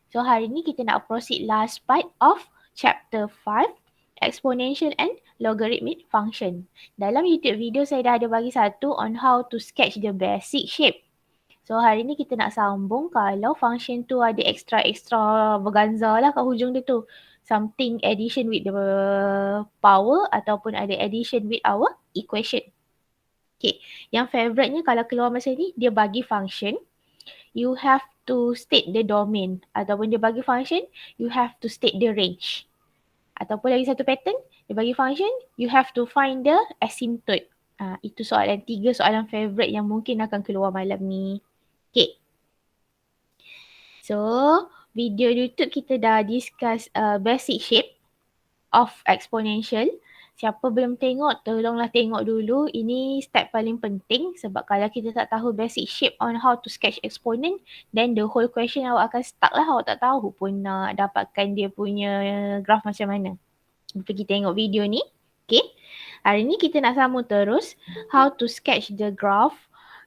So hari ni kita nak proceed last part of chapter 5, Exponential and Logarithmic Function. Dalam YouTube video saya dah ada bagi satu on how to sketch the basic shape. So hari ni kita nak sambung kalau function tu ada extra berganza lah kat hujung dia tu. Something addition with the power ataupun ada addition with our equation. Okay, yang favourite-nya kalau keluar macam ni, dia bagi function. You have to state the domain. Ataupun dia bagi function, you have to state the range. Ataupun lagi satu pattern, dia bagi function, you have to find the asymptote. Itu soalan 3 soalan favourite yang mungkin akan keluar malam ni. Okay. So, video YouTube kita dah discuss basic shape of exponential. Siapa belum tengok, tolonglah tengok dulu. Ini step paling penting sebab kalau kita tak tahu basic shape on how to sketch exponent, then the whole question awak akan stuck lah. Awak tak tahu pun nak dapatkan dia punya graph macam mana. Pergi tengok video ni. Okay. Hari ni kita nak sambung terus how to sketch the graph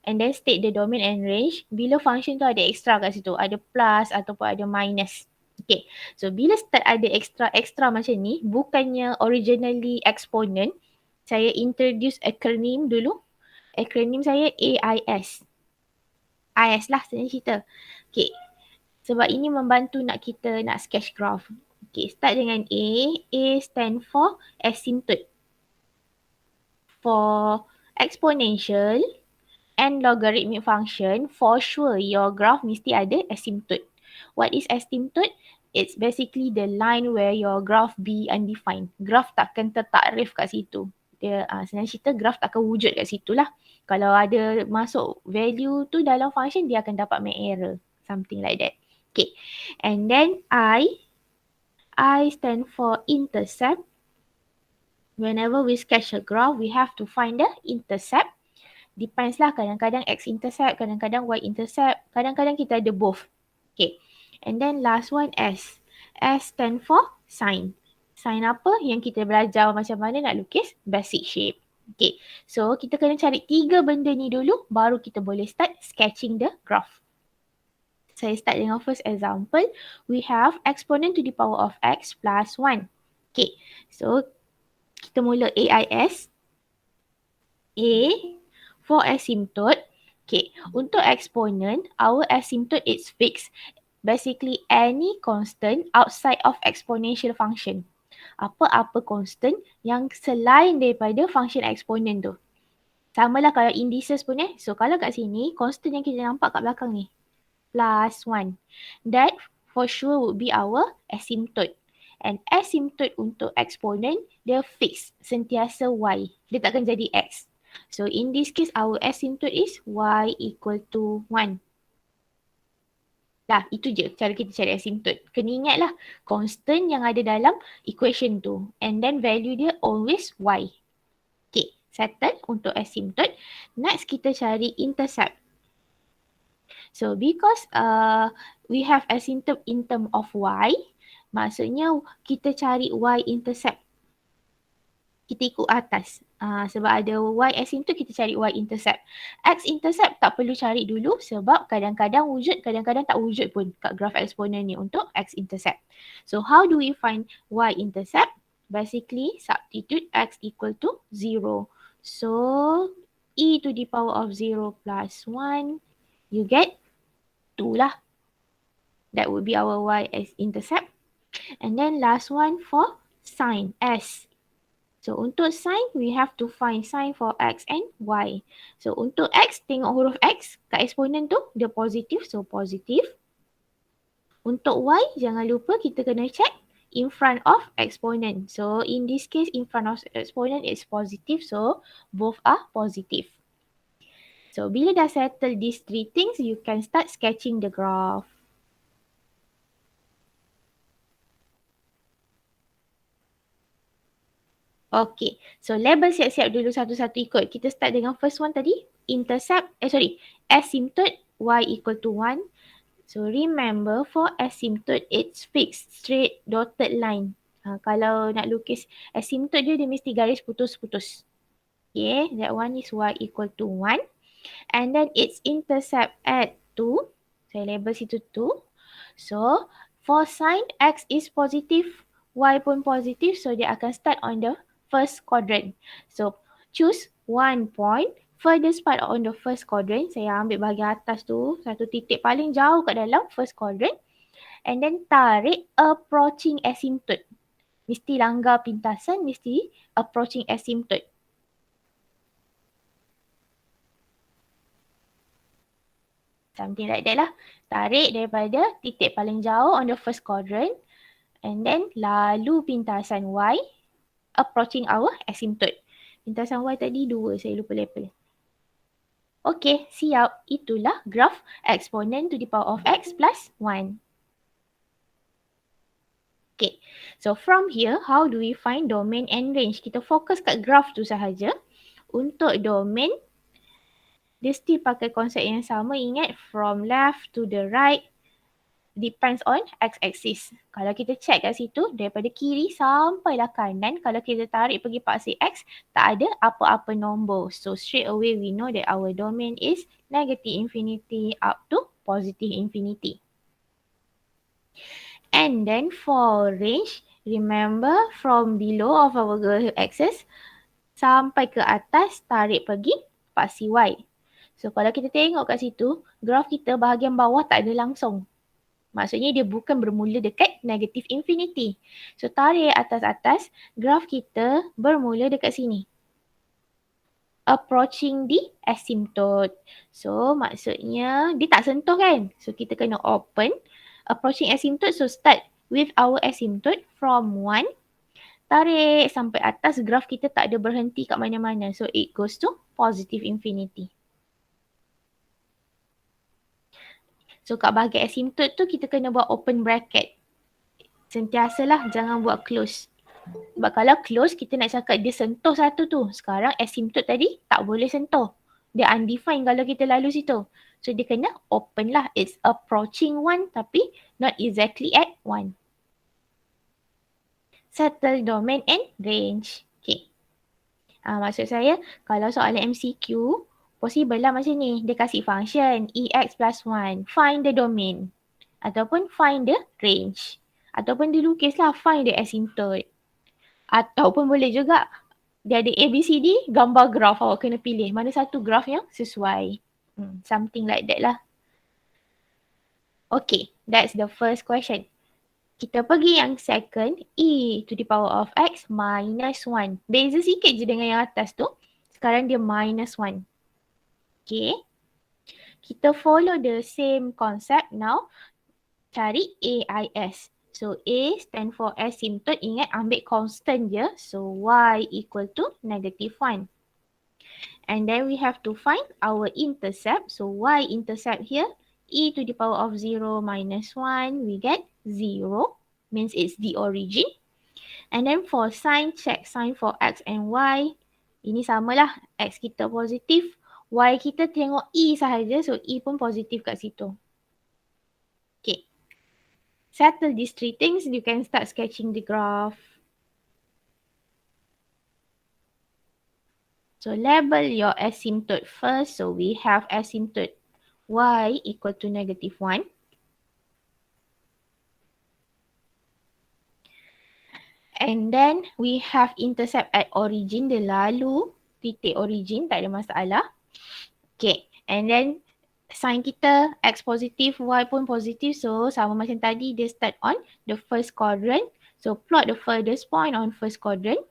and then state the domain and range bila function tu ada extra kat situ. Ada plus ataupun ada minus. Okay, so bila start ada extra macam ni, bukannya originally exponent, saya introduce acronym dulu. Acronym saya AIS. AIS lah sebenarnya cerita. Okay, sebab ini membantu kita nak sketch graph. Okay, start dengan A. A stand for asymptote. For exponential and logarithmic function, for sure your graph mesti ada asymptote. What is asymptote? It's basically the line where your graph be undefined. Graph takkan tertakrif kat situ. Dia senang cerita graph takkan wujud kat situ lah. Kalau ada masuk value tu dalam function, dia akan dapat make error. Something like that. Okay. And then I stand for intercept. Whenever we sketch a graph, we have to find the intercept. Depends lah, kadang-kadang x-intercept, kadang-kadang y-intercept, kadang-kadang kita ada both. Okay. And then last one S. S stand for sign. Sign apa? Yang kita belajar macam mana nak lukis basic shape. Okay. So kita kena cari 3 benda ni dulu baru kita boleh start sketching the graph. Saya start dengan first example. We have exponent to the power of x plus 1. Okay. So kita mula AIS. A for asymptote. Okay. Untuk exponent, our asymptote is fixed. Basically any constant outside of exponential function. Apa-apa constant yang selain daripada function exponent tu. Sama lah kalau indices pun So kalau kat sini, constant yang kita nampak kat belakang ni. Plus 1. That for sure would be our asymptote. And asymptote untuk exponent, dia fixed. Sentiasa y. Dia takkan jadi x. So in this case, our asymptote is y equal to 1. Dah, itu je cara kita cari asymptote. Kena ingat lah, constant yang ada dalam equation tu. And then value dia always y. Okay, settle untuk asymptote. Next, kita cari intercept. So, because we have asymptote in term of y, maksudnya kita cari y-intercept. Kita ikut atas. Sebab ada y-asymptote, kita cari y-intercept. X-intercept tak perlu cari dulu sebab kadang-kadang wujud, kadang-kadang tak wujud pun kat graph exponent ni untuk x-intercept. So, how do we find y-intercept? Basically, substitute x equal to 0. So, e to the power of 0 plus 1, you get 2 lah. That would be our y-intercept. And then last one for sign, s. So, untuk sign, we have to find sign for x and y. So, untuk x, tengok huruf x kat eksponen tu, dia positif. So, positif. Untuk y, jangan lupa kita kena check in front of exponent. So, in this case, in front of exponent is positive. So, both are positive. So, bila dah settle these 3 things, you can start sketching the graph. Okay, so label siap-siap dulu satu-satu ikut. Kita start dengan first one tadi, asymptote y equal to 1. So remember for asymptote, it's fixed, straight dotted line. Kalau nak lukis asymptote dia mesti garis putus-putus. Okay, that one is y equal to 1. And then its intercept at 2. Saya label situ 2. So For sign, X is positive, Y pun positive, so dia akan start on the first quadrant. So, choose one point, furthest part on the first quadrant. Saya ambil bahagian atas tu, satu titik paling jauh kat dalam first quadrant. And then tarik approaching asymptote. Mesti langgar pintasan, mesti approaching asymptote. Something like that lah. Tarik daripada titik paling jauh on the first quadrant. And then lalu pintasan Y approaching our asymptote. Pintasan Y tadi 2, saya lupa label. Okay, siap. Itulah graf exponent to the power of X plus 1. Okay, so from here, how do we find domain and range? Kita fokus kat graf tu sahaja. Untuk domain, dia still pakai konsep yang sama. Ingat, from left to the right depends on x-axis. Kalau kita check kat situ, daripada kiri sampailah kanan, kalau kita tarik pergi paksi x, tak ada apa-apa nombor. So straight away we know that our domain is negative infinity up to positive infinity. And then for range, remember from below of our axis sampai ke atas, tarik pergi paksi y. So kalau kita tengok kat situ, graf kita bahagian bawah tak ada langsung. Maksudnya dia bukan bermula dekat negative infinity. So tarik atas-atas, graf kita bermula dekat sini. Approaching the asymptote. So maksudnya dia tak sentuh kan? So kita kena open. Approaching asymptote, so start with our asymptote from 1. Tarik sampai atas, graf kita tak ada berhenti kat mana-mana. So it goes to positive infinity. So kat bahagian asymptote tu kita kena buat open bracket. Sentiasalah jangan buat close. Sebab kalau close kita nak cakap dia sentuh satu tu. Sekarang asymptote tadi tak boleh sentuh. Dia undefined kalau kita lalu situ. So dia kena open lah. It's approaching 1 tapi not exactly at 1. Settle domain and range. Okay. Maksud saya kalau soalan MCQ possible lah macam ni. Dia kasih function EX plus 1. Find the domain. Ataupun find the range. Ataupun dia lukislah find the asymptote. Ataupun boleh juga dia ada ABCD, gambar graf, awak kena pilih mana satu graf yang sesuai. Something like that lah. Okay, that's the first question. Kita pergi yang second, e to the power of x minus 1. Beza sikit je dengan yang atas tu. Sekarang dia minus 1. Okay. Kita follow the same concept now. Cari AIS. So A stand for asymptote. Ingat ambil constant je. So Y equal to negative 1. And then we have to find our intercept. So Y intercept here. E to the power of 0 minus 1. We get 0. Means it's the origin. And then for sign, check sign for X and Y. Ini samalah. X kita positif. Y kita tengok E sahaja. So E pun positif kat situ. Okay. Settle these three things, you can start sketching the graph. So label your asymptote first. So we have asymptote y equal to negative 1. And then we have intercept at origin. Dia lalu titik origin, tak ada masalah. Okay, and then sign kita X positif, Y pun positif. So sama macam tadi, dia start on the first quadrant. So plot the furthest point on first quadrant.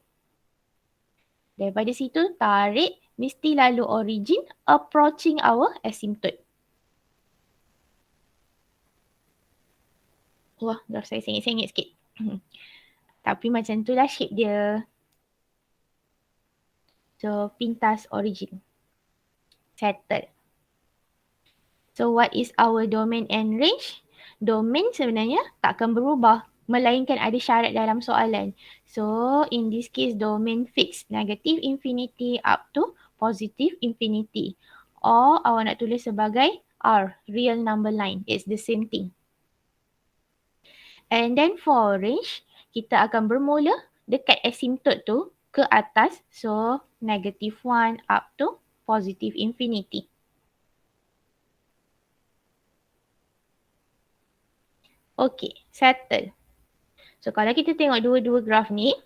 Daripada situ tarik, mesti lalu origin approaching our asymptote. Wah, graf saya sengit-sengit sikit. Tapi macam tu lah shape dia. So pintas origin. Settle. So what is our domain and range? Domain sebenarnya takkan berubah. Melainkan ada syarat dalam soalan. So in this case domain fixed. Negative infinity up to positive infinity. Or awak nak tulis sebagai R. Real number line. It's the same thing. And then for range, kita akan bermula dekat asymptote tu ke atas. So negative 1 up to positive infinity. Okay, settle. So kalau kita tengok dua-dua graf ni,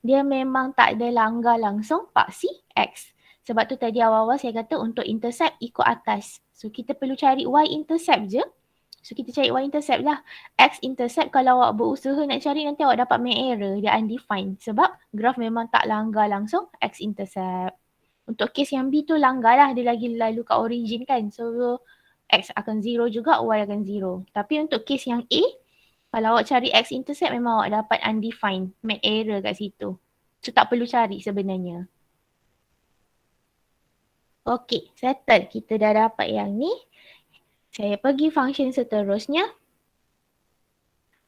dia memang tak ada langgar langsung paksi X. Sebab tu tadi awal-awal saya kata untuk intercept ikut atas. So kita perlu cari Y intercept je. So kita cari Y intercept lah. X intercept kalau awak berusaha nak cari nanti awak dapat main error. Dia undefined. Sebab graf memang tak langgar langsung X intercept. Untuk kes yang B tu langgar lah. Dia lagi lalu kat origin kan. So X akan 0 juga, Y akan 0. Tapi untuk kes yang A, kalau awak cari X intercept memang awak dapat undefined. Make error kat situ. So tak perlu cari sebenarnya. Okay, settle. Kita dah dapat yang ni. Saya pergi function seterusnya.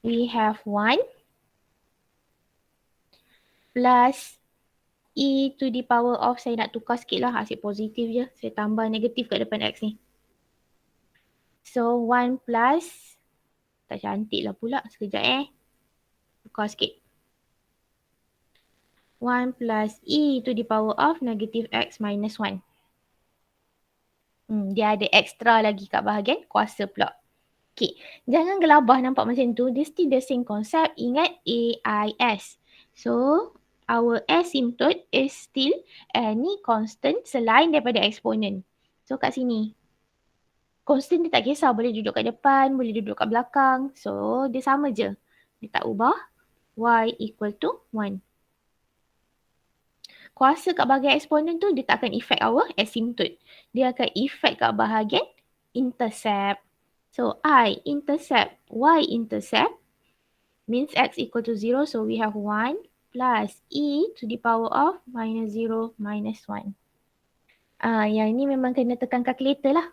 We have 1 plus e to the power of, saya nak tukar sikit lah, asyik positif je. Saya tambah negatif kat depan X ni. So 1 plus, tak cantik lah pula. Sekejap tukar sikit. 1 plus e to the power of negative X minus 1. Dia ada extra lagi kat bahagian kuasa pula. Okay, jangan gelabah nampak macam tu. Dia still the same concept. Ingat AIS. So, our asymptote is still any constant selain daripada exponent. So, kat sini. Constant dia tak kisah. Boleh duduk kat depan, boleh duduk kat belakang. So, dia sama je. Dia tak ubah. Y equal to 1. Kuasa kat bahagian eksponen tu dia tak akan effect our asymptote. Dia akan effect kat bahagian intercept. So I intercept, Y intercept means X equal to 0. So we have 1 plus E to the power of minus 0 minus 1. Yang ni memang kena tekan kalkulator lah.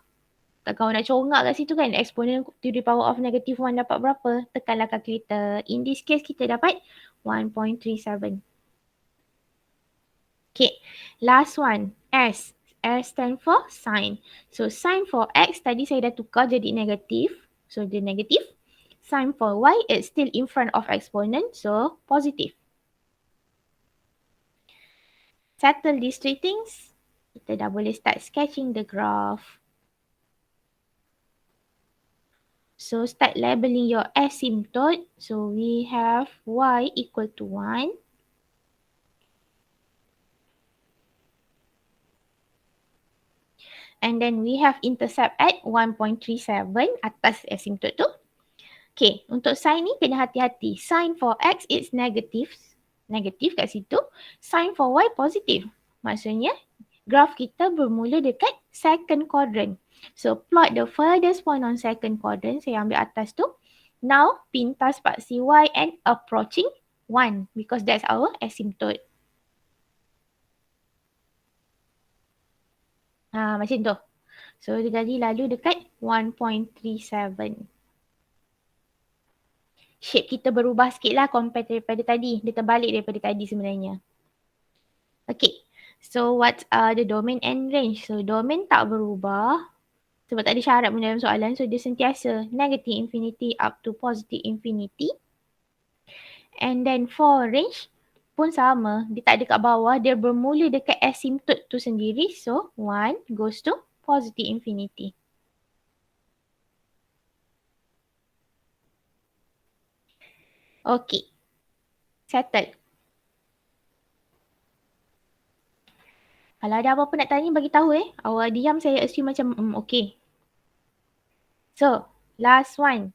Tak kau nak congak kat situ kan. Exponent to the power of negative 1 dapat berapa? Tekanlah kalkulator. In this case kita dapat 1.37. Okay, last one, S. S stand for sign. So, sign for X tadi saya dah tukar jadi negatif. So, dia negatif. Sign for Y, it's still in front of exponent. So, positive. Settle these three things. Kita dah boleh start sketching the graph. So, start labeling your asymptote. So, we have Y equal to 1. And then we have intercept at 1.37 atas asymptote tu. Okay, untuk sign ni kena hati-hati. Sign for X is negative. Negatif kat situ. Sign for Y positif. Maksudnya, graph kita bermula dekat second quadrant. So, plot the furthest point on second quadrant. Saya ambil atas tu. Now, pintas paksi Y and approaching 1 because that's our asymptote. Macam tu. So, dia tadi lalu dekat 1.37. Shape kita berubah sikit lah compare daripada tadi. Dia terbalik daripada tadi sebenarnya. Okay. So, what are the domain and range? So, domain tak berubah. Sebab tak ada syarat pun dalam soalan. So, dia sentiasa negative infinity up to positive infinity. And then for range pun sama. Dia tak ada kat bawah. Dia bermula dekat asymptote tu sendiri. So, 1 goes to positive infinity. Okay. Settle. Kalau ada apa-apa nak tanya, bagi tahu Awak diam, saya assume macam okay. So, last one.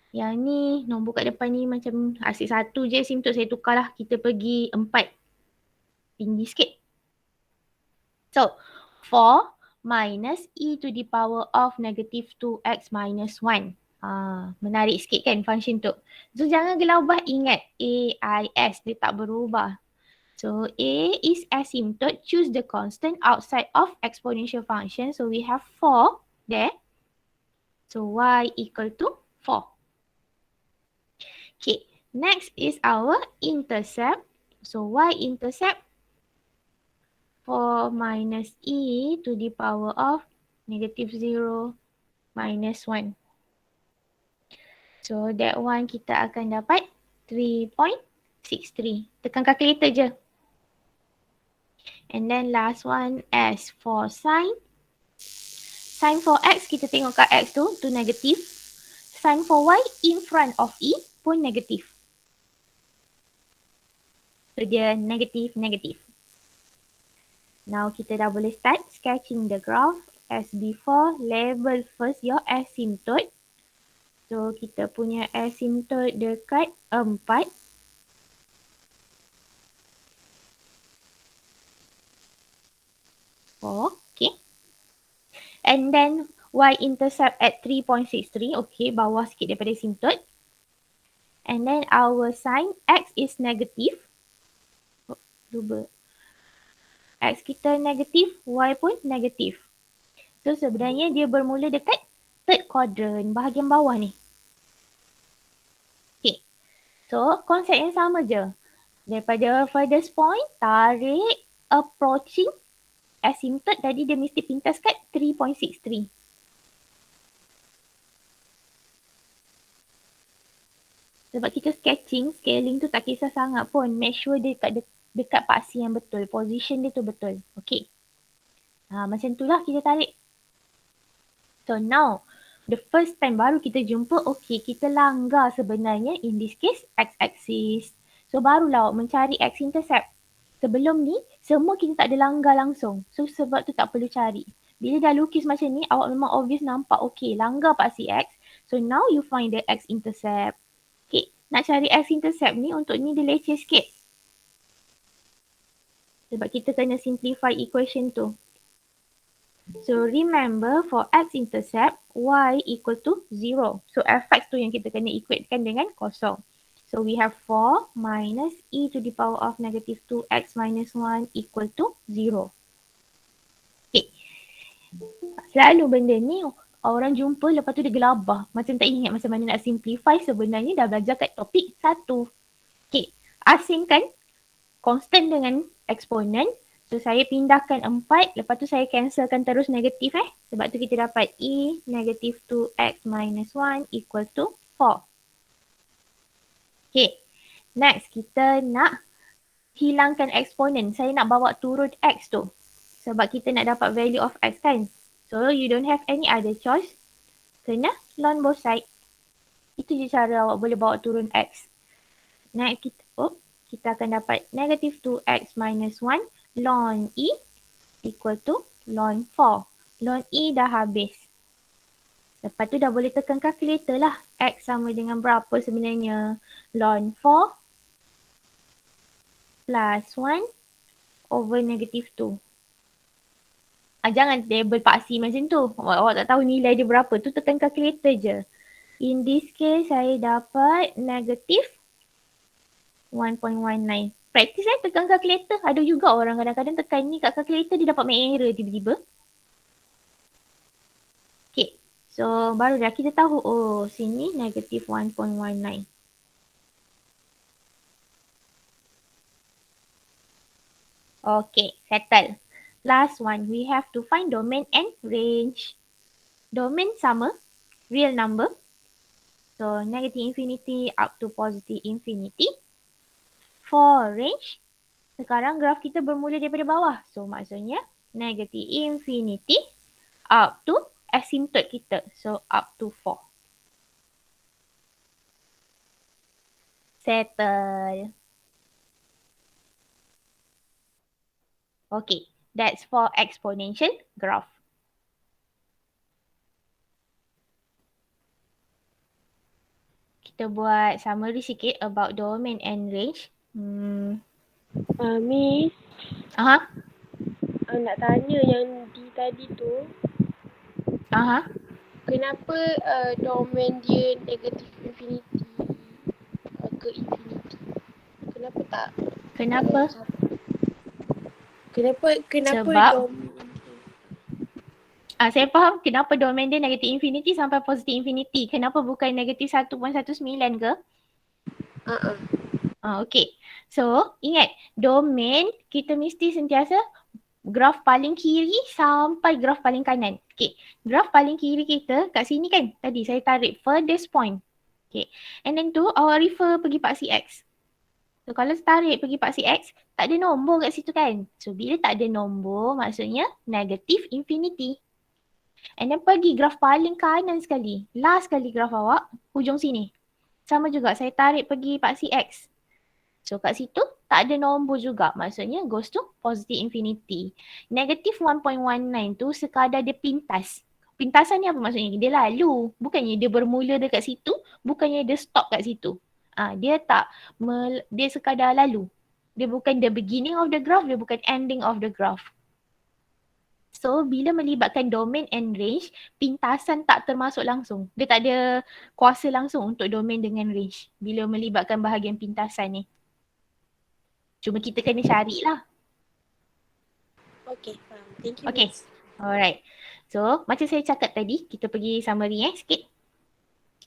Yang ni, nombor kat depan ni macam asyik satu je asymptote, saya tukar lah. Kita pergi 4. Tinggi sikit. So, 4 minus e to the power of negative 2x minus 1. Menarik sikit kan function tu. So, jangan gelabah, ingat AIS, dia tak berubah. So, A is asymptote. Choose the constant outside of exponential function. So, we have 4 there. So, Y equal to 4. Okay, next is our intercept. So, Y intercept 4 minus e to the power of negative 0 minus 1. So, that one kita akan dapat 3.63. Tekan kalkulator je. And then last one, S for sign. Sign for X, kita tengok kat X tu negatif. sign for Y in front of E pun negatif. So dia negatif, negatif. Now kita dah boleh start sketching the graph. As before, label first your asymptote. So kita punya asymptote dekat 4. Okay. And then y-intercept at 3.63. Okay, bawah sikit daripada asymptote. And then our sign x is negative. X kita negatif, Y pun negatif. So sebenarnya dia bermula dekat third quadrant, bahagian bawah ni. Okay. So konsep yang sama je. Daripada furthest point, tarik approaching asymptote, tadi dia mesti pintas kat 3.63. Sebab kita sketching, scaling tu tak kisah sangat pun. Make sure dia dekat paksi yang betul. Position dia tu betul. Okay. Macam tu lah kita tarik. So now, the first time baru kita jumpa, okay, kita langgar sebenarnya in this case x-axis. So barulah mencari x-intercept. Sebelum ni, semua kita tak ada langgar langsung. So sebab tu tak perlu cari. Bila dah lukis macam ni, awak memang obvious nampak, okay, langgar paksi x. So now you find the x-intercept. Okay, nak cari x-intercept ni, untuk ni dia leceh sikit. Sebab kita kena simplify equation tu. So remember for x-intercept, y equal to 0. So fx tu yang kita kena equatekan dengan kosong. So we have 4 minus e to the power of negative 2x minus 1 equal to 0. Okay. Selalu benda ni orang jumpa lepas tu dia gelabah. Macam tak ingat macam mana nak simplify, sebenarnya dah belajar kat topik 1. Okay. Asingkan constant dengan eksponen. So saya pindahkan 4, lepas tu saya cancelkan terus negatif Sebab tu kita dapat e negative 2x minus 1 equal to 4. Okay, next kita nak hilangkan eksponen. Saya nak bawa turun x tu. Sebab kita nak dapat value of x kan. So you don't have any other choice. Kena ln both side. Itu je cara awak boleh bawa turun x. Next kita akan dapat negative 2x minus 1 ln e equal to ln 4. Ln e dah habis. Lepas tu dah boleh tekan calculator lah. X sama dengan berapa sebenarnya? Ln 4 plus 1 over negative 2. Jangan table paksi macam tu. Awak tak tahu nilai dia berapa. Tu tekan calculator je. In this case, saya dapat negative 1.19. Praktis tekan kalkulator. Ada juga orang kadang-kadang tekan ni kat kalkulator dia dapat make error tiba-tiba. Okay. So baru dah kita tahu, oh sini negative 1.19. Okay, settle. Last one, we have to find domain and range. Domain sama, real number. So negative infinity up to positive infinity. For range, sekarang graf kita bermula daripada bawah. So maksudnya negative infinity up to asymptote kita. So up to 4. Settle. Okay, that's for exponential graph. Kita buat summary sikit about domain and range. Miss. Aha. Nak tanya yang di tadi tu. Aha. Kenapa domain dia negatif infinity ke infinity? Kenapa tak? Kenapa? Kenapa Sebab domain saya faham kenapa domain dia negative infinity sampai positive infinity. Kenapa bukan negative 1.19 ke? Okay. So, ingat, domain kita mesti sentiasa graf paling kiri sampai graf paling kanan. Okay. Graf paling kiri kita kat sini kan. Tadi saya tarik furthest point. Okay. And then tu awak refer pergi paksi X. So, kalau tarik pergi paksi X, tak ada nombor kat situ kan. So, bila tak ada nombor, maksudnya negative infinity. And then pergi graf paling kanan sekali. Last sekali graf awak, hujung sini. Sama juga, saya tarik pergi paksi X. So kat situ tak ada nombor juga. Maksudnya goes to positive infinity. Negative 1.19 tu sekadar dia pintas. Pintasan ni apa maksudnya? Dia lalu. Bukannya dia bermula dekat situ. Bukannya dia stop kat situ. Dia tak. Dia sekadar lalu. Dia bukan the beginning of the graph. Dia bukan ending of the graph. So, bila melibatkan domain and range, pintasan tak termasuk langsung. Dia tak ada kuasa langsung untuk domain dengan range. Bila melibatkan bahagian pintasan ni. Cuma kita kena carilah. Okay, faham. Thank you, Okay. Miss. Alright. So, macam saya cakap tadi, kita pergi summary sikit.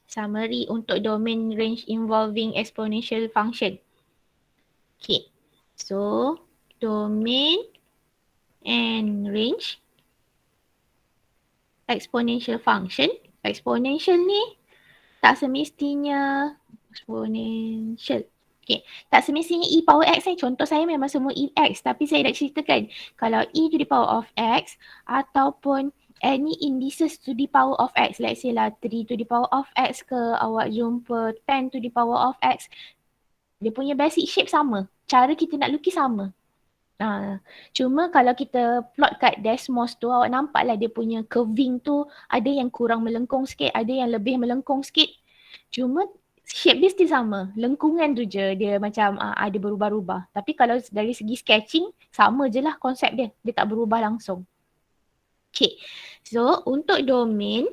Summary untuk domain range involving exponential function. Okay. So, domain and range exponential function. Exponential ni tak semestinya exponential. Okay. Tak semestinya e power x contoh saya memang semua e x. Tapi saya dah ceritakan kalau e to the power of x ataupun any indices to the power of x. Let's say lah 3 to the power of x ke, awak jumpa 10 to the power of x. Dia punya basic shape sama. Cara kita nak lukis sama. Cuma kalau kita plot kat Desmos tu, awak nampak lah dia punya curving tu ada yang kurang melengkung sikit, ada yang lebih melengkung sikit. Cuma shape dia still sama. Lengkungan tu je dia macam ada berubah-ubah. Tapi kalau dari segi sketching, sama je lah konsep dia. Dia tak berubah langsung. Okay. So, untuk domain,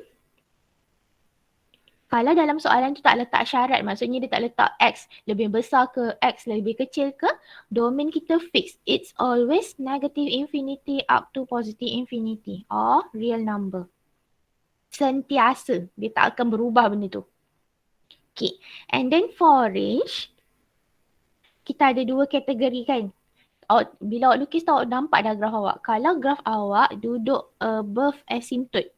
kalau dalam soalan tu tak letak syarat, maksudnya dia tak letak X lebih besar ke, X lebih kecil ke, domain kita fix. It's always negative infinity up to positive infinity or real number. Sentiasa. Dia tak akan berubah benda tu. Okay. And then for range, kita ada dua kategori kan. Bila awak lukis tu awak nampak dah graf awak. Kalau graf awak duduk above asymptote,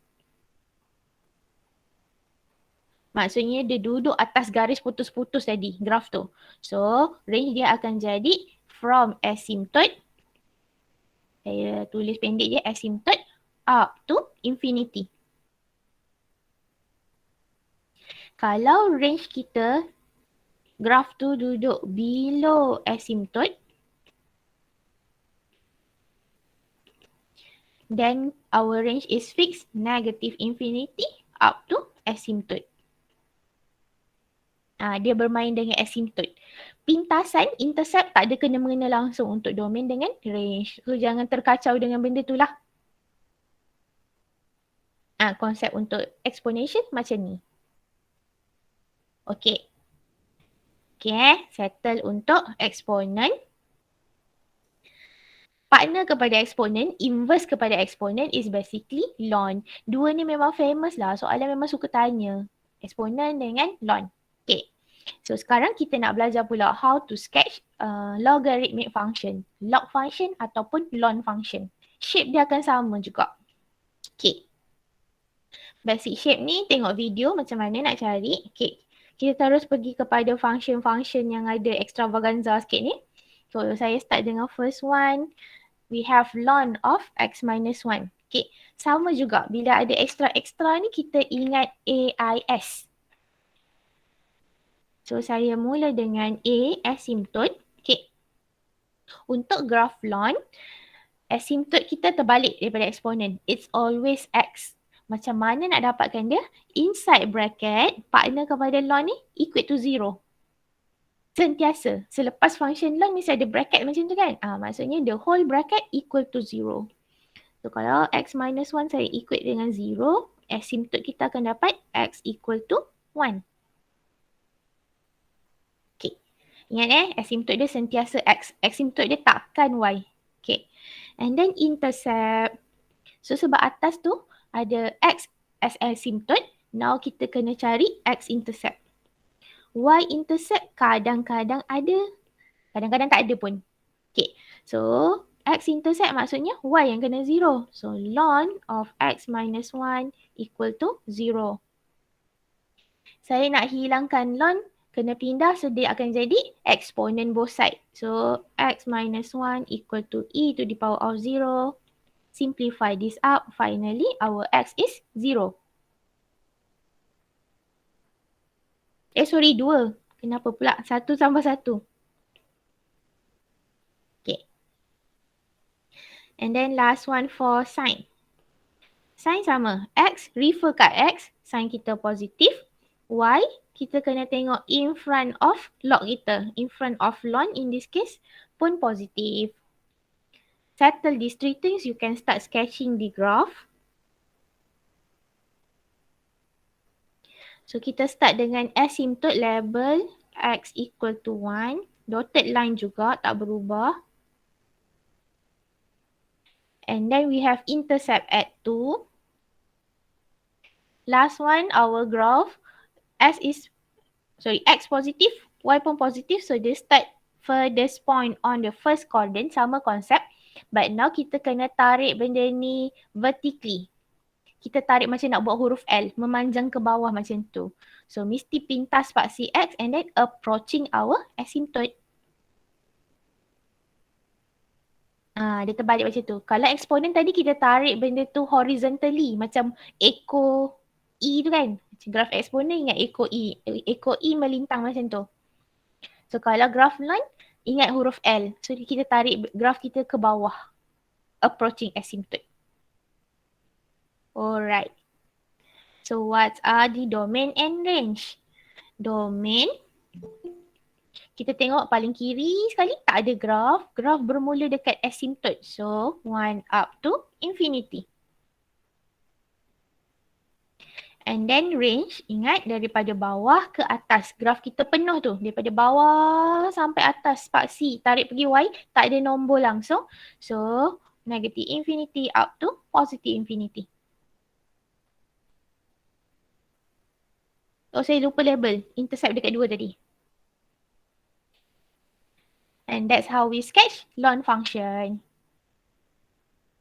maksudnya dia duduk atas garis putus-putus tadi, graf tu. So, range dia akan jadi from asymptote, saya tulis pendek je, asymptote up to infinity. Kalau range kita, graf tu duduk below asymptote, then our range is fixed negative infinity up to asymptote. Dia bermain dengan asymptote. Pintasan, intercept tak ada kena-mengena langsung untuk domain dengan range. So jangan terkacau dengan benda tu lah. Konsep untuk exponential macam ni. Okay. Okay, settle untuk exponent. Partner kepada exponent, inverse kepada exponent is basically ln. Dua ni memang famous lah. Soalan memang suka tanya. Exponent dengan ln. Okay. So sekarang kita nak belajar pula how to sketch logarithmic function. Log function ataupun ln function. Shape dia akan sama juga. Okay. Basic shape ni tengok video macam mana nak cari. Okay. Kita terus pergi kepada function-function yang ada extravaganza sikit ni. So saya start dengan first one. We have ln of x minus 1. Okay. Sama juga. Bila ada extra-extra ni kita ingat AIS. So, saya mula dengan A, asymptote. Okay. Untuk graf ln, asymptote kita terbalik daripada eksponen. It's always X. Macam mana nak dapatkan dia? Inside bracket, partner kepada ln ni equal to 0. Sentiasa. Selepas function ln mesti ada bracket macam tu kan? Maksudnya the whole bracket equal to 0. So, kalau X minus 1 saya equate dengan 0, asymptote kita akan dapat X equal to 1. Ingat asymptote dia sentiasa X. Asymptote dia takkan Y. Okay. And then intercept. So sebab atas tu ada X as asymptote. Now kita kena cari X intercept. Y intercept kadang-kadang ada. Kadang-kadang tak ada pun. Okay. So X intercept maksudnya Y yang kena 0. So ln of X minus 1 equal to 0. Saya nak hilangkan ln. Kena pindah, so dia akan jadi exponent both side. So, x minus 1 equal to e to the power of 0. Simplify this up. Finally, our x is 0. Sorry, 2. Kenapa pula? 1 tambah 1. Okay. And then last one for sign. Sign sama. X, refer kat X. Sign kita positif. Y, kita kena tengok in front of log kita. In front of ln in this case pun positif. Settle these three things, you can start sketching the graph. So kita start dengan asymptote label X equal to 1. Dotted line juga, tak berubah. And then we have intercept at 2. Last one, our graph. X positive, Y pun positif. So they start furthest point on the first quadrant, sama konsep. But now kita kena tarik benda ni vertically. Kita tarik macam nak buat huruf L, memanjang ke bawah macam tu. So mesti pintas paksi X and then approaching our asymptote. Dia terbalik macam tu. Kalau eksponen tadi kita tarik benda tu horizontally, macam echo E tu kan. Graf eksponen ingat echo E. Echo E melintang macam tu. So kalau graf line, ingat huruf L. So kita tarik graf kita ke bawah. Approaching asymptote. Alright. So what are the domain and range? Domain, kita tengok paling kiri sekali tak ada graf. Graf bermula dekat asymptote. So 1 up to infinity. And then range, ingat daripada bawah ke atas. Graf kita penuh tu. Daripada bawah sampai atas paksi. Tarik pergi Y, tak ada nombor langsung. So negative infinity up to positive infinity. Oh, saya lupa label. Intercept dekat 2 tadi. And that's how we sketch ln function.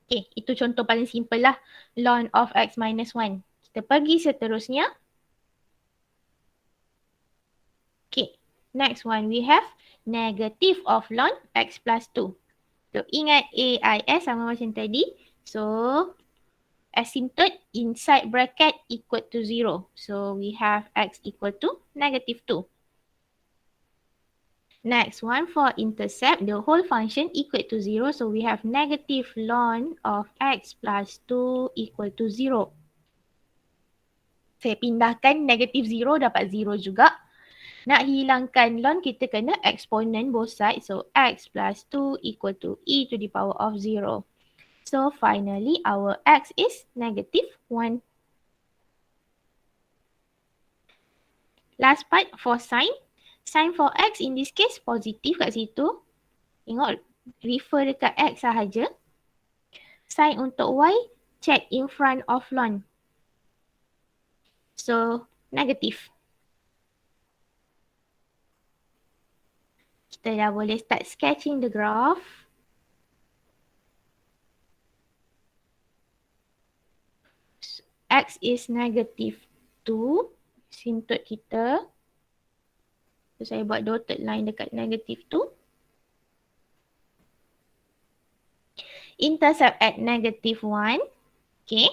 Okay, itu contoh paling simple lah. Ln of x minus 1. Kita pergi seterusnya. Okay, next one we have negative of ln x plus 2. So ingat AIS sama macam tadi. So asymptote inside bracket equal to 0. So we have x equal to negative 2. Next one for intercept, the whole function equal to 0. So we have negative ln of x plus 2 equal to 0. Saya pindahkan negative 0 dapat 0 juga. Nak hilangkan ln kita kena exponent both sides. So x plus 2 equal to e to the power of 0. So finally our x is negative 1. Last part for sign. Sign for x in this case positif kat situ. Tengok refer dekat x sahaja. Sign untuk y check in front of ln. So negative. Kita dah boleh start sketching the graph. X is negative 2. Asymptote kita. So saya buat dotted line dekat negative 2. Intercept at negative 1. Okay.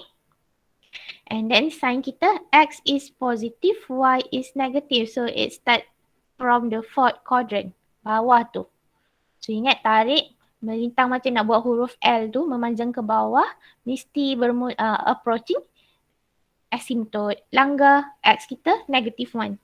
And then sign kita, x is positive, y is negative. So it start from the fourth quadrant. Bawah tu. So ingat tarik, melintang macam nak buat huruf L tu, memanjang ke bawah. Mesti approaching asymptote. Langgar x kita negative 1.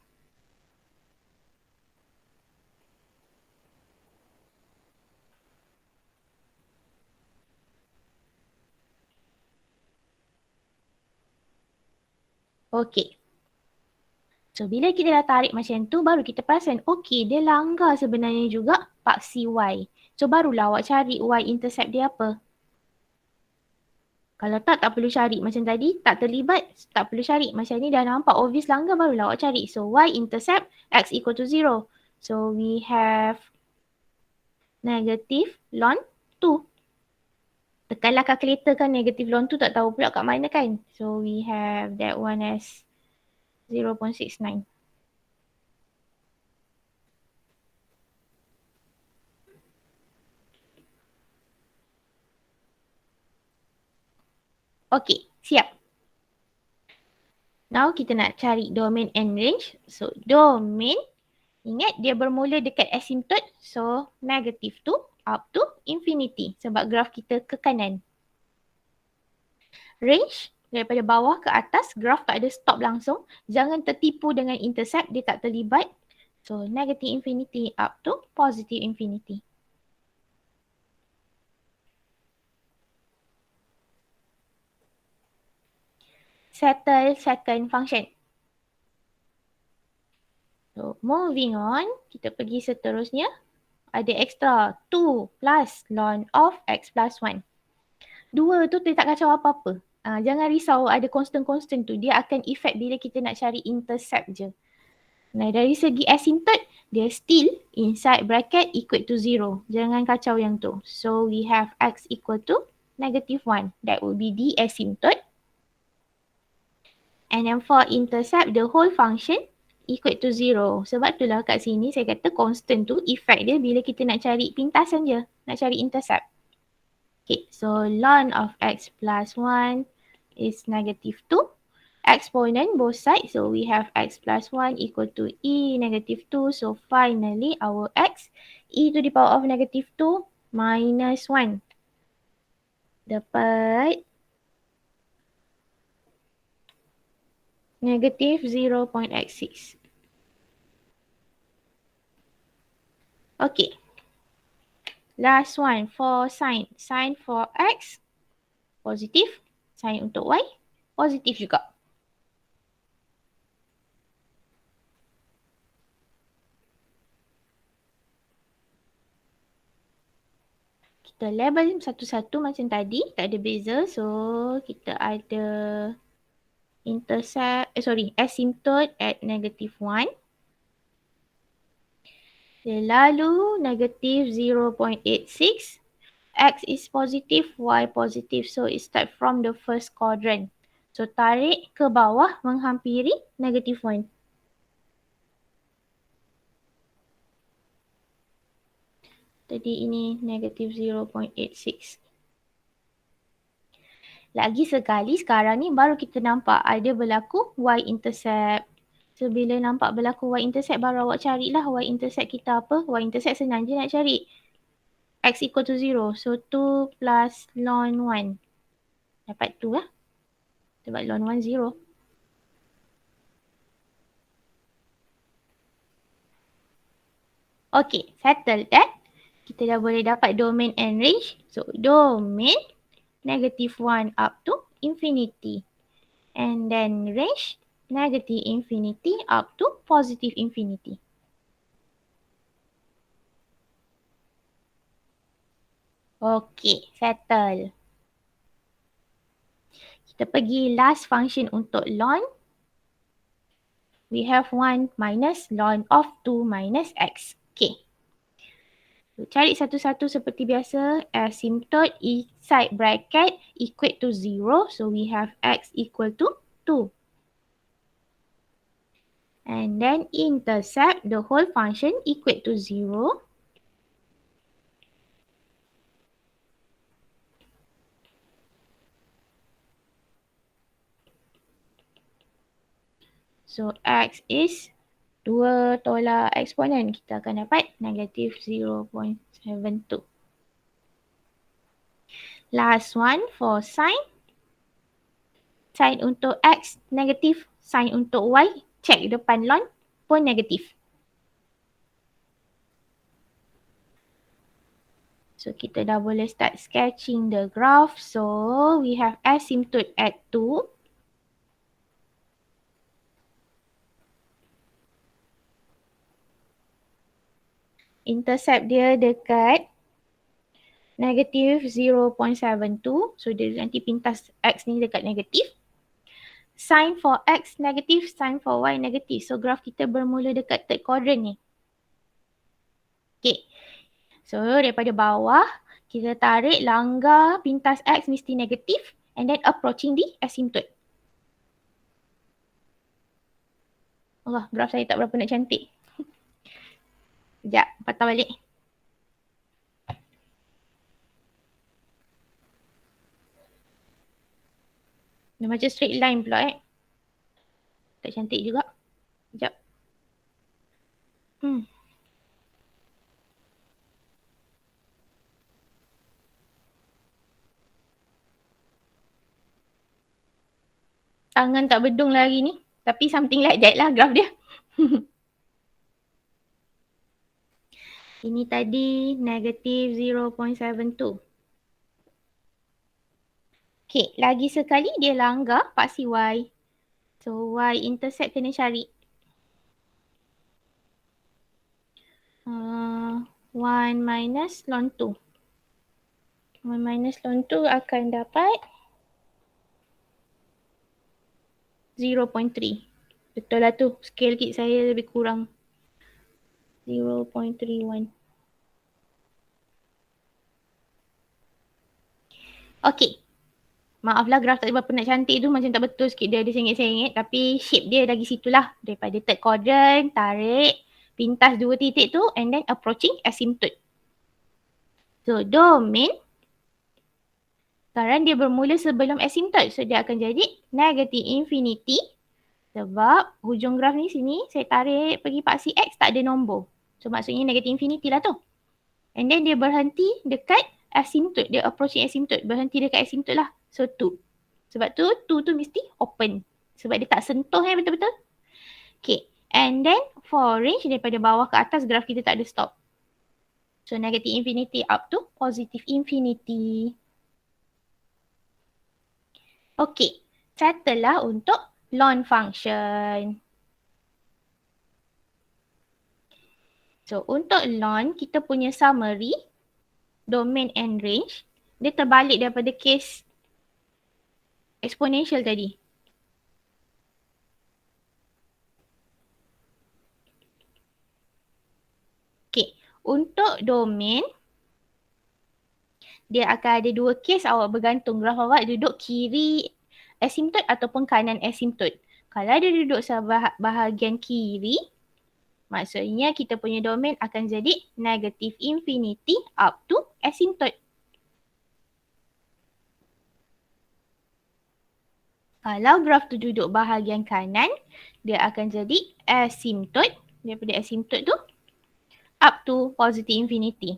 Okay. So bila kita dah tarik macam tu, baru kita perasan, okay, dia langgar sebenarnya juga paksi Y. So barulah awak cari Y intercept dia apa. Kalau tak perlu cari. Macam tadi, tak terlibat, tak perlu cari. Macam ni dah nampak obvious langgar, barulah awak cari. So Y intercept x equal to 0. So we have negative ln 2. Tekanlah kalkulator kan negative ln 2 tak tahu pula kat mana kan. So we have that one as 0.69. Okey, siap. Now kita nak cari domain and range. So domain, ingat dia bermula dekat asymptote. So negative 2 up to infinity sebab graf kita ke kanan. Range, daripada bawah ke atas, graf tak ada stop langsung. Jangan tertipu dengan intercept, dia tak terlibat. So negative infinity up to positive infinity. Settle second function. So moving on, kita pergi seterusnya. Ada extra 2 plus ln of x plus 1. 2 tu dia tak kacau apa-apa. Jangan risau ada constant-constant tu. Dia akan effect bila kita nak cari intercept je. Nah, dari segi asymptote, dia still inside bracket equal to 0. Jangan kacau yang tu. So, we have x equal to negative 1. That will be the asymptote. And then for intercept, the whole function equal to 0. Sebab itulah kat sini saya kata constant tu effect dia bila kita nak cari pintasan je. Nak cari intercept. Okay, so ln of x plus 1 is negative 2. Exponent both sides, so we have x plus 1 equal to e negative 2. So finally our x, e to the power of negative 2 minus 1. Dapat negative 0.x6. Okay. Last one for sign. Sign for x, positif. Sign untuk y, positif juga. Kita label satu-satu macam tadi. Tak ada beza. So, kita ada asymptote at negative 1. Lalu negative 0.86. X is positive, Y positive. So, it start from the first quadrant. So, tarik ke bawah menghampiri negative 1. Tadi ini negative 0.86. Lagi sekali sekarang ni baru kita nampak ada berlaku Y-intercept. So, bila nampak berlaku Y-intercept baru awak carilah Y-intercept kita apa. Y-intercept senang je nak cari. X equal to 0. So, 2 plus ln 1. Dapat 2 lah. Sebab ln 1, 0. Okay, settle that. Kita dah boleh dapat domain and range. So, domain negative 1 up to infinity. And then range negative infinity up to positive infinity. Okay, settle. Kita pergi last function untuk ln. We have 1 minus ln of 2 minus x. Okay. So, cari satu-satu seperti biasa. Asymptote inside bracket equal to 0. So, we have x equal to 2. And then intercept the whole function equal to 0. So, x is 2 tolak eksponen. Kita akan dapat negative 0.72. Last one for sign. Sign untuk x negatif, sign untuk y, check depan ln pun negatif. So, kita dah boleh start sketching the graph. So, we have asymptote at 2. Intercept dia dekat negative 0.72. So, dia nanti pintas x ni dekat negatif. Sign for x negatif, sign for y negatif. So, graph kita bermula dekat third quadrant ni. Okay. So, daripada bawah, kita tarik langgar pintas x mesti negatif and then approaching the asymptote. Allah, graf saya tak berapa nak cantik. Sekejap, patah balik. Dia macam straight line pula Tak cantik juga. Sekejap. Tangan tak berdung lah hari ni. Tapi something like that lah graf dia. Ini tadi negative 0.72. Okay, lagi sekali dia langgar paksi Y. So, Y intercept kena cari. 1 minus ln 2. 1 minus ln 2 akan dapat 0.3. Betul lah tu. Scale kit saya lebih kurang. 0.31. Okay. Maaflah graf tak berapa nak cantik tu macam tak betul sikit dia ada sengit-sengit tapi shape dia lagi situlah daripada third quadrant, tarik, pintas 2 titik tu and then approaching asymptote. So domain sekarang dia bermula sebelum asymptote so dia akan jadi negative infinity sebab hujung graf ni sini saya tarik pergi paksi X tak ada nombor. So maksudnya negative infinity lah tu. And then dia berhenti dekat asymptote, dia approaching asymptote, berhenti dekat asymptote lah. So 2. Sebab tu 2 tu mesti open. Sebab dia tak sentuh betul-betul. Okay. And then for range daripada bawah ke atas graf kita tak ada stop. So negative infinity up to positive infinity. Okay. Settle lah untuk ln function. So untuk ln kita punya summary, domain and range, dia terbalik daripada case exponential tadi. Okay, untuk domain, dia akan ada 2 case awak bergantung graf awak duduk kiri asymptote ataupun kanan asymptote. Kalau dia duduk bahagian kiri, maksudnya kita punya domain akan jadi negative infinity up to asymptote. Kalau graf tu duduk bahagian kanan, dia akan jadi asymptote. Daripada asymptote tu up to positive infinity.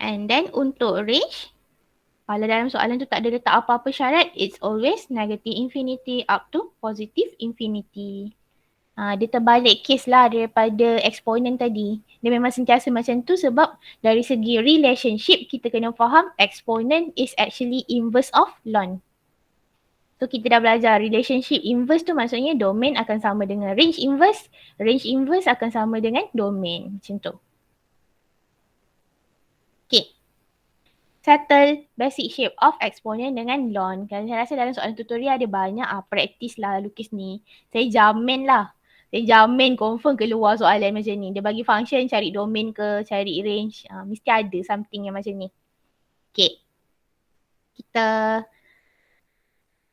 And then untuk range, kalau dalam soalan tu tak ada letak apa-apa syarat, it's always negative infinity up to positive infinity. Dia terbalik case lah daripada exponent tadi. Dia memang sentiasa macam tu sebab dari segi relationship kita kena faham exponent is actually inverse of ln. So kita dah belajar relationship inverse tu maksudnya domain akan sama dengan range inverse akan sama dengan domain. Macam tu. Okay. Settle basic shape of exponent dengan ln. Kan saya rasa dalam soalan tutorial ada banyak practice lah lukis ni. Saya jamin confirm keluar soalan macam ni. Dia bagi function cari domain ke, cari range. Mesti ada something yang macam ni. Okay. Kita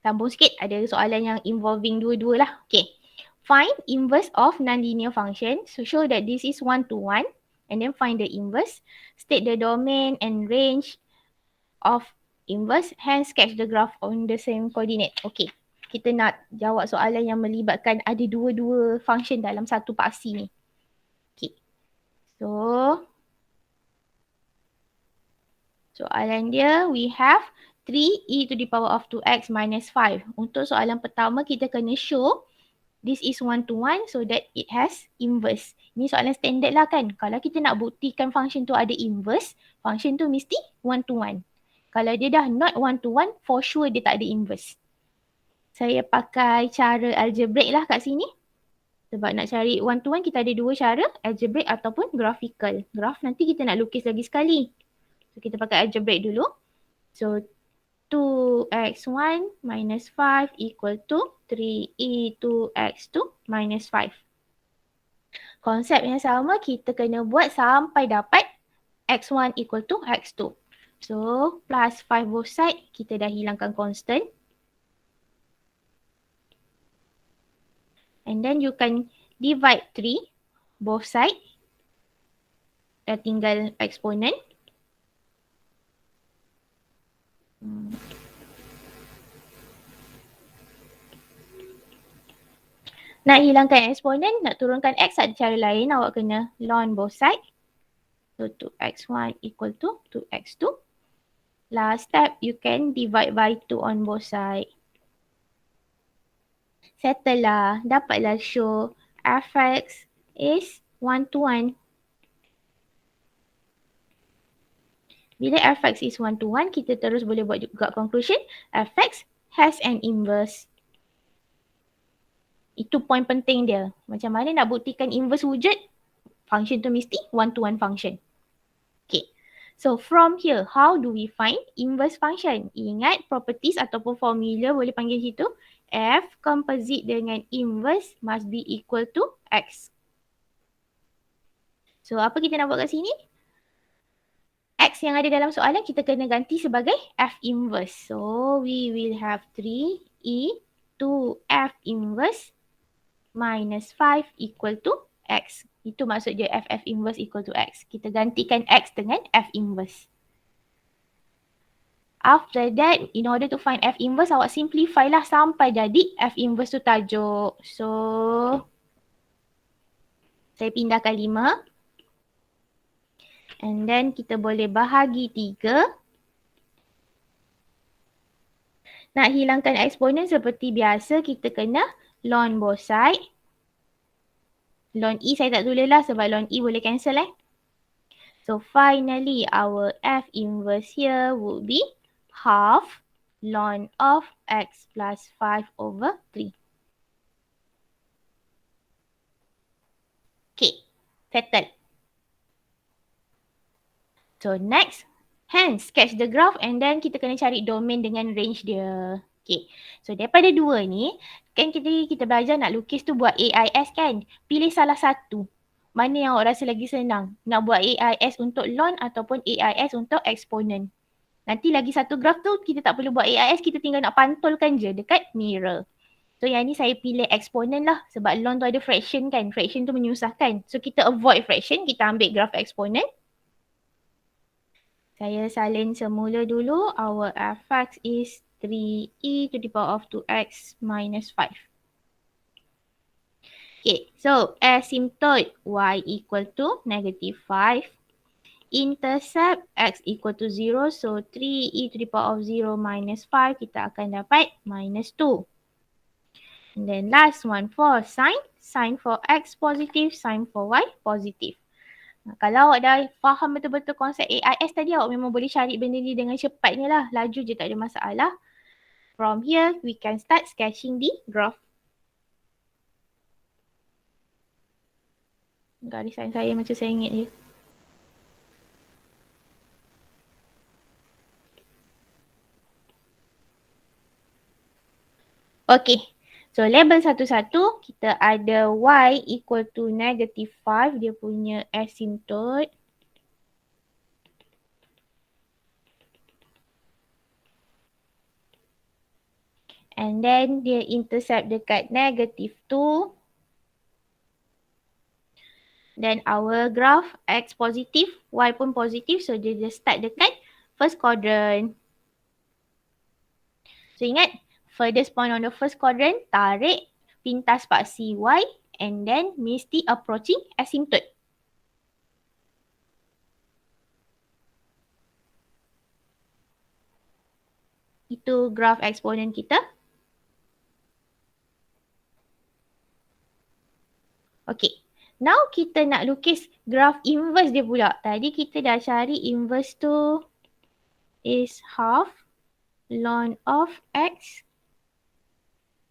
sambung sikit. Ada soalan yang involving dua-dua lah. Okay. Find inverse of nonlinear function. So show that this is 1-to-1. And then find the inverse. State the domain and range of inverse, hence sketch the graph on the same coordinate. Okay, kita nak jawab soalan yang melibatkan ada dua-dua function dalam satu paksi ni. Okay, so soalan dia, we have 3e to the power of 2x minus 5. Untuk soalan pertama, kita kena show this is 1-to-1 so that it has inverse. Ini soalan standard lah kan. Kalau kita nak buktikan function tu ada inverse, function tu mesti 1-to-1. Kalau dia dah not 1-to-1, for sure dia tak ada inverse. Saya pakai cara algebraic lah kat sini. Sebab nak cari 1-to-1 kita ada dua cara, algebraic ataupun graphical. Graph nanti kita nak lukis lagi sekali. So kita pakai algebraic dulu. So 2x1 minus 5 equal to 3e 2x2 minus 5. Konsep yang sama kita kena buat sampai dapat x1 equal to x2. So, plus 5 both side, kita dah hilangkan constant. And then you can divide 3 both side. Dah tinggal exponent. Nak hilangkan eksponen, nak turunkan X ada cara lain. Awak kena ln both side. So 2x1 equal to 2x2. Last step, you can divide by 2 on both side. Settle lah. Dapatlah show fx is 1 to 1. Bila fx is 1 to 1, kita terus boleh buat juga conclusion. Fx has an inverse. Itu point penting dia. Macam mana nak buktikan inverse wujud? Function tu mesti 1 to 1 function. Okay. So from here, how do we find inverse function? Ingat properties ataupun formula boleh panggil situ. F composite dengan inverse must be equal to X. So apa kita nak buat kat sini? X yang ada dalam soalan kita kena ganti sebagai F inverse. So we will have 3e to F inverse minus 5 equal to X. Itu maksud dia F inverse equal to X. Kita gantikan X dengan F inverse. After that, in order to find F inverse, awak simplify lah sampai jadi F inverse tu tajuk. So, saya pindahkan 5. And then kita boleh bahagi 3. Nak hilangkan eksponen seperti biasa, kita kena ln both side. Ln E saya tak tulis lah sebab ln E boleh cancel . So, finally, our F inverse here would be half ln of X plus 5 over 3. Okay, settled. So next, hence sketch the graph and then kita kena cari domain dengan range dia. Okay, so daripada dua ni, kan kita belajar nak lukis tu buat AIS kan? Pilih salah satu. Mana yang awak rasa lagi senang? Nak buat AIS untuk ln ataupun AIS untuk eksponen. Nanti lagi satu graph tu kita tak perlu buat AIS, kita tinggal nak pantulkan je dekat mirror. So yang ni saya pilih eksponen lah sebab ln tu ada fraction kan. Fraction tu menyusahkan. So kita avoid fraction, kita ambil graph eksponen. Saya salin semula dulu. Our fx is 3e to the power of 2x minus 5. Okay, so asymptote y equal to negative 5. Intercept x equal to 0. So 3e to the power of 0 minus 5, kita akan dapat minus 2. And then last one for sign. Sign for x positive, sign for y positive. Kalau awak dah faham betul-betul konsep AIS tadi, awak memang boleh cari benda ni dengan cepatnya lah. Laju je, tak ada masalah. From here, we can start sketching the graph. Garisan saya macam saya ingat je. Okay. So, label satu-satu, kita ada y equal to negative 5. Dia punya asymptote. And then, dia intercept dekat negative 2. Then, our graph x positive, y pun positive. So, dia start dekat first quadrant. So, ingat, furthest point on the first quadrant, tarik pintas paksi y and then mesti approaching asymptote. Itu graph eksponen kita. Okay. Now kita nak lukis graph inverse dia pula. Tadi kita dah cari inverse tu is half ln of x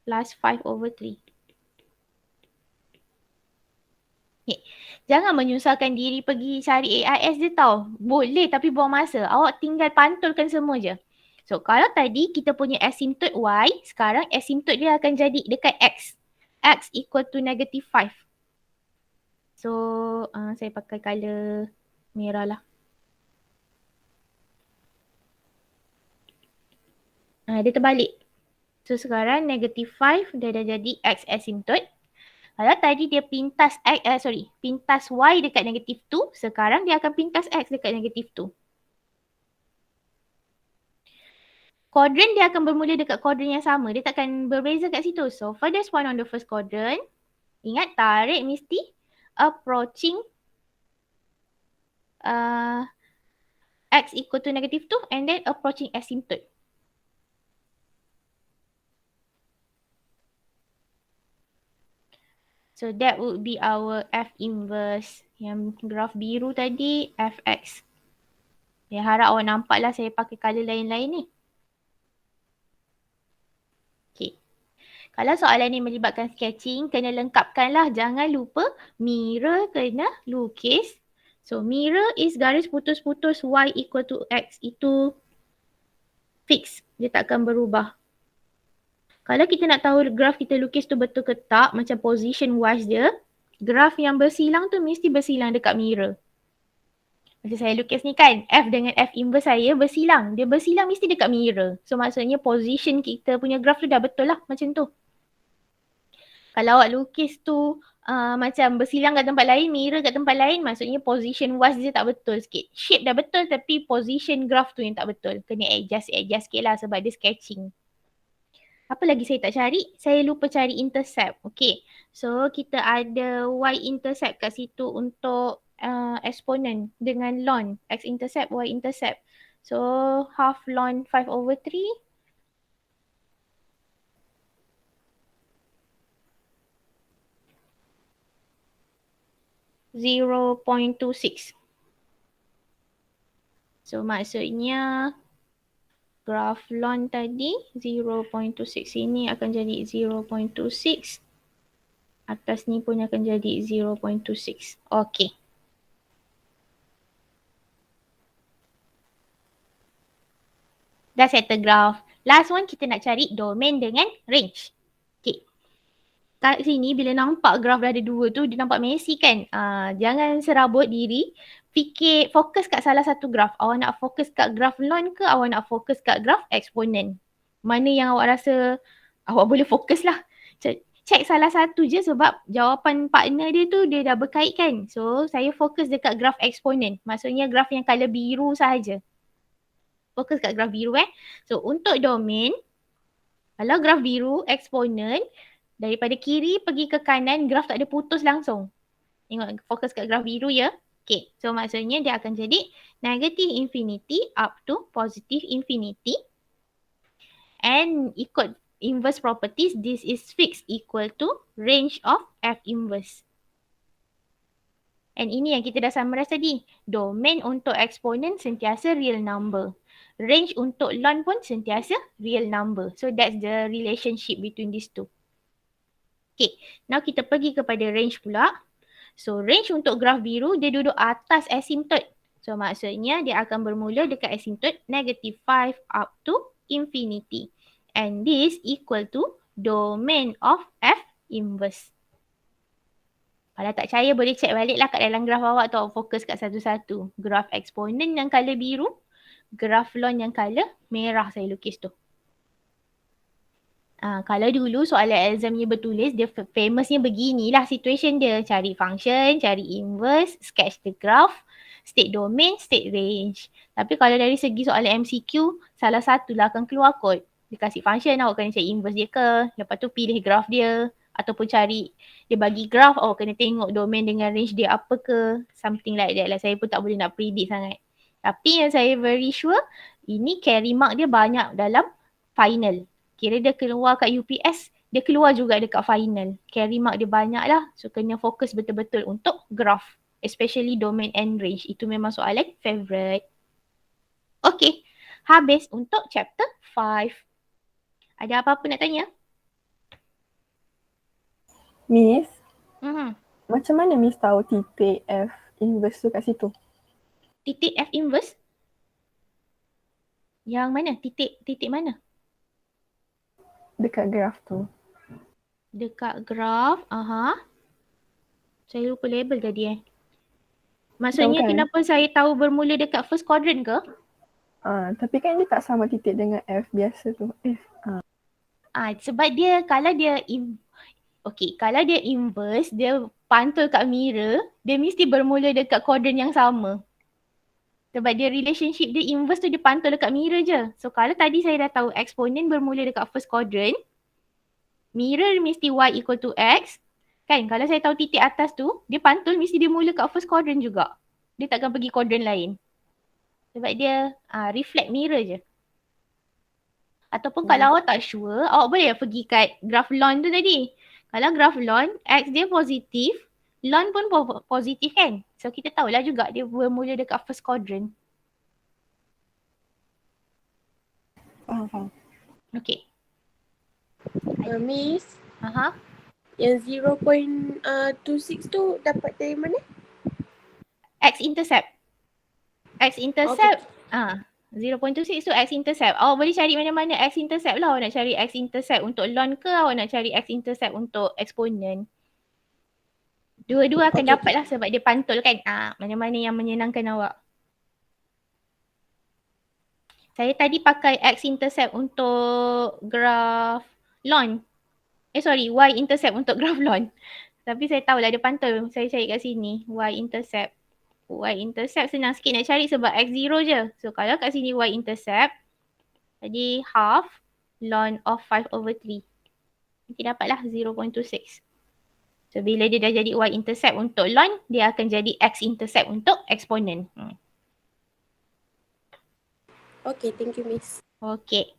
plus 5 over 3. Okay. Jangan menyusahkan diri pergi cari AIS dia tau. Boleh tapi buang masa. Awak tinggal pantulkan semua je. So kalau tadi kita punya asymptote y, sekarang asymptote dia akan jadi dekat x. X equal to negative 5. So saya pakai color merah lah. Dia terbalik. So sekarang negative 5 dia dah jadi x asymptote. Kalau tadi dia pintas pintas y dekat negative 2, sekarang dia akan pintas x dekat negative 2. quadrant dia akan bermula dekat quadrant yang sama. Dia takkan berbeza kat situ. So, furthest point on the first quadrant, ingat tarik mesti approaching x equal to -2 and then approaching asymptote. So that would be our F inverse. Yang graf biru tadi, Fx. Saya harap awak nampak lah saya pakai colour lain-lain ni. Okay. Kalau soalan ni melibatkan sketching, kena lengkapkanlah. Jangan lupa mirror kena lukis. So mirror is garis putus-putus y equal to x. Itu fix. Dia takkan berubah. Kalau kita nak tahu graf kita lukis tu betul ke tak, macam position wise dia, graf yang bersilang tu mesti bersilang dekat mirror. Macam saya lukis ni kan, F dengan F inverse saya bersilang. Dia bersilang mesti dekat mirror. So maksudnya position kita punya graf tu dah betul lah macam tu. Kalau awak lukis tu macam bersilang kat tempat lain, mirror kat tempat lain, maksudnya position wise dia tak betul sikit. Shape dah betul tapi position graf tu yang tak betul. Kena adjust sikit lah sebab dia sketching. Apa lagi saya tak cari? Saya lupa cari intercept. Okay. So kita ada y-intercept kat situ untuk exponent dengan ln. X-intercept, y-intercept. So half ln 5/3. 0.26. So maksudnya graf ln tadi 0.26 ini akan jadi 0.26. Atas ni pun akan jadi 0.26. Okay. Dah settle graf. Last one kita nak cari domain dengan range. Okay. Kat sini bila nampak graf dah ada dua tu, dia nampak messy kan? Jangan serabut diri. Fikir, fokus kat salah satu graf. Awak nak fokus kat graf ln ke awak nak fokus kat graf eksponen? Mana yang awak rasa awak boleh fokus lah. Check salah satu je sebab jawapan partner dia tu dia dah berkait kan. So saya fokus dekat graf eksponen. Maksudnya graf yang colour biru sahaja. Fokus kat graf biru So untuk domain, kalau graf biru eksponen, daripada kiri pergi ke kanan, graf tak ada putus langsung. Tengok fokus kat graf biru ya. Okay, so maksudnya dia akan jadi negative infinity up to positive infinity. And ikut inverse properties, this is fixed equal to range of F inverse. And ini yang kita dah summarize tadi. Domain untuk eksponen sentiasa real number. Range untuk ln pun sentiasa real number. So that's the relationship between these two. Okay, now kita pergi kepada range pula. So range untuk graf biru dia duduk atas asymptote. So maksudnya dia akan bermula dekat asymptote -5 up to infinity. And this equal to domain of F inverse. Kalau tak percaya boleh check balik lah kat dalam graf awak tu, awak fokus kat satu-satu. Graf eksponen yang colour biru, graf ln yang colour merah saya lukis tu. Kalau dulu soalan examnya bertulis, dia famousnya beginilah situation dia. Cari function, cari inverse, sketch the graph, state domain, state range. Tapi kalau dari segi soalan MCQ, salah satulah akan keluar kot. Dia kasih function, awak kena cari inverse dia ke. Lepas tu pilih graph dia. Ataupun cari, dia bagi graph, awak kena tengok domain dengan range dia apa ke. Something like that lah. Saya pun tak boleh nak predict sangat. Tapi yang saya very sure, ini carry mark dia banyak dalam final. Kira dia keluar kat UPS, dia keluar juga dekat final. Carry mark dia banyak lah. So kena fokus betul-betul untuk graph. Especially domain and range. Itu memang soalan favourite. Okay. Habis untuk chapter 5. Ada apa-apa nak tanya? Miss, macam mana Miss tahu titik F inverse tu kat situ? Titik F inverse? Yang mana? Titik mana? Dekat graf tu. Dekat graf, saya lupa label tadi Maksudnya Bukan. Kenapa saya tahu bermula dekat first quadrant ke? Tapi kan dia tak sama titik dengan F biasa tu. Sebab dia, kalau dia inverse, dia pantul kat mirror, dia mesti bermula dekat quadrant yang sama. Sebab dia relationship dia inverse tu dia pantul dekat mirror je. So kalau tadi saya dah tahu eksponen bermula dekat first quadrant, mirror mesti y equal to x. Kan kalau saya tahu titik atas tu, dia pantul mesti dia mula kat first quadrant juga. Dia takkan pergi quadrant lain. Sebab dia reflect mirror je. Ataupun kalau awak tak sure, awak boleh pergi kat graf lon tu tadi. Kalau graf lon, x dia positif, lon pun positif kan. So kita tahulah juga dia bermula dekat first quadrant. Faham. Okay. Miss, Aha. yang 0.26 tu dapat dari mana? X-intercept. X-intercept. 0.26 tu X-intercept. Awak boleh cari mana-mana X-intercept lah. Awak nak cari X-intercept untuk lon ke awak nak cari X-intercept untuk eksponen. Dua-dua akan dapat lah sebab dia pantul kan. Mana-mana yang menyenangkan awak. Saya tadi pakai X-intercept untuk graf lon. Y-intercept untuk graf lon. Tapi saya tahulah dia pantul. Saya cari kat sini. Y-intercept. Y-intercept senang sikit nak cari sebab X0 je. So kalau kat sini Y-intercept, jadi half ln of 5/3. Nanti dapatlah 0.26. So bila dia dah jadi Y-intercept untuk ln, dia akan jadi X-intercept untuk eksponen. Okay, thank you Miss. Okay.